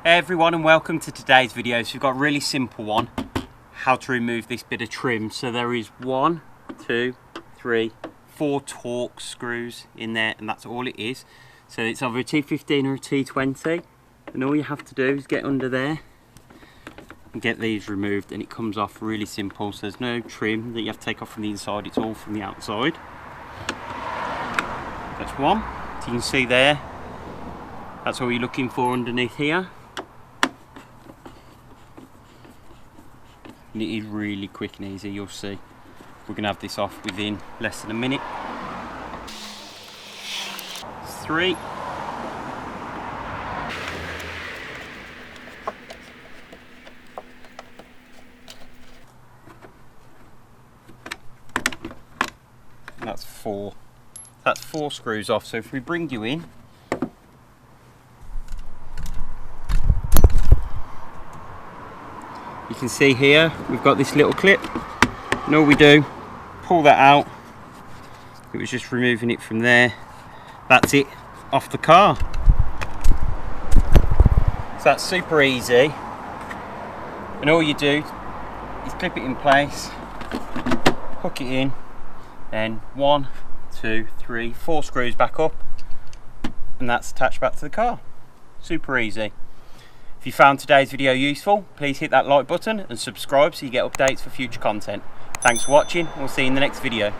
Hey everyone, and welcome to today's video. So we've got a really simple one, how to remove this bit of trim. So there is 1, 2, 3, 4 Torx screws in there, and that's all it is. So it's either a T15 or a T20, and all you have to do is get under there and get these removed, and it comes off really simple. So there's no trim that you have to take off from the inside, it's all from the outside. That's one. So you can see there, that's all you're looking for underneath here. And it is really quick and easy, you'll see. We're going to have this off within less than a minute. 3. And that's 4. That's 4 screws off. So if we bring you in, you can see here we've got this little clip, and all we do, pull that out. It was just removing it from there. That's it, off the car. So that's super easy, and all you do is clip it in place, hook it in, then 1, 2, 3, 4 screws back up, and that's attached back to the car. Super easy. If you found today's video useful, please hit that like button and subscribe so you get updates for future content. Thanks for watching, and we'll see you in the next video.